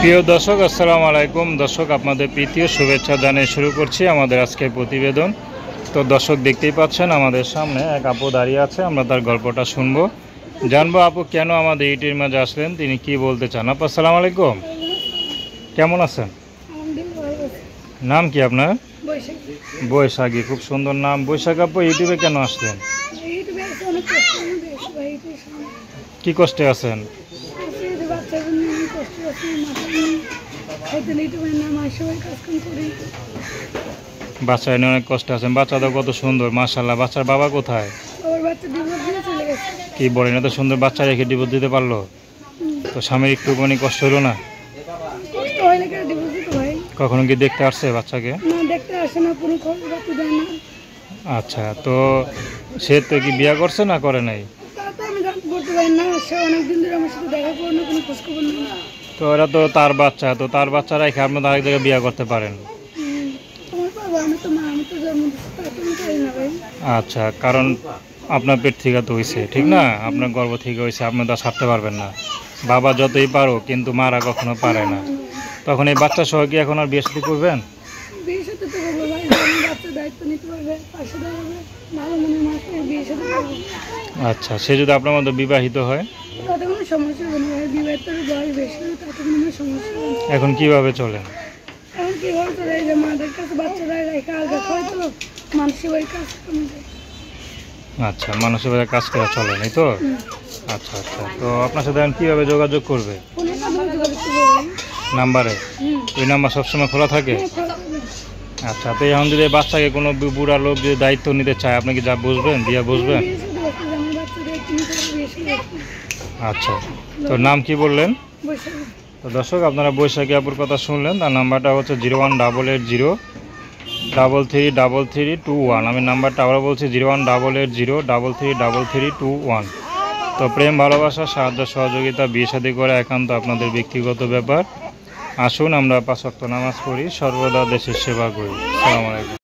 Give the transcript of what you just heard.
প্রিয় দর্শক, আসসালামু আলাইকুম। দর্শক, আপনাদের প্রীতি ও শুভেচ্ছা জানিয়ে শুরু করছি আমাদের আজকের প্রতিবেদন। তো দর্শক, দেখতেই পাচ্ছেন আমাদের সামনে এক আপু দাঁড়িয়ে আছে। আমরা তার গল্পটা শুনবো, জানবো আপু কেন আমাদের ইউটির মাঝে আসলেন, তিনি কি বলতে চান। আপু আসসালামু আলাইকুম, কেমন আছেন? নাম কি আপনার? বৈশাখী, খুব সুন্দর নাম। বৈশাখ আপু, ইউটিউবে কেন আসলেন? কি কষ্টে আছেন? বাচ্চা এনে অনেক কষ্টে আছেন। বাচ্চাটা কত সুন্দর, মাশাআল্লাহ। বাচ্চার বাবা কোথায়? কি বলেন, এত সুন্দর বাচ্চা রেখে ডিভোর্স দিতে পারলো? তো স্বামীর একটুখানি কষ্ট হলো না? কখনো কি দেখতে আসছে বাচ্চাকে? আচ্ছা, তো সে তো কি বিয়ে করছে না করে নাই? তো এরা তো তার বাচ্চা, তো তার বাচ্চারা রেখে আপনি আরেক জায়গায় বিয়ে করতে পারেন। আচ্ছা, কারণ আপনার পেট থেকে তো হয়েছে, ঠিক না? আপনার গর্ভ থেকে হয়েছে, আপনি তো ছাড়তে পারবেন না। বাবা যতই পারো, কিন্তু মারা কখনো পারে না। তখন এই বাচ্চা সহ কি এখন আর বিয়ে শাদী করবেন? আচ্ছা, সে যদি আপনার মধ্যে বিবাহিত হয়, এখন কিভাবে চলেন? আচ্ছা, মানুষের বাড়ির কাজ করে চলেন, এই তো? আচ্ছা আচ্ছা, তো আপনার সাথে এখন কীভাবে যোগাযোগ করবে? নাম্বারে? ওই নাম্বার সবসময় খোলা থাকে? আচ্ছা, তো এখন যদি বাচ্চাকে কোনো বুড়া লোক যদি দায়িত্ব নিতে চায়, আপনি কি যা বুঝবেন, দিয়ে বুঝবেন? আচ্ছা, তো নাম কি বললেন? তো দর্শক, আপনারা বৈশাখী আপুর কথা শুনলেন। তার নাম্বারটা হচ্ছে 01880333321। আমি নাম্বারটা আবার বলছি 01880333321। তো প্রেম, ভালোবাসা, সাহায্য সহযোগিতা, বিয়ে শাদী করা একান্ত আপনাদের ব্যক্তিগত ব্যাপার। আসুন আমরা 5 ওয়াক্ত নামাজ পড়ি, সর্বদা দেশের সেবা করি। আসসালামু আলাইকুম।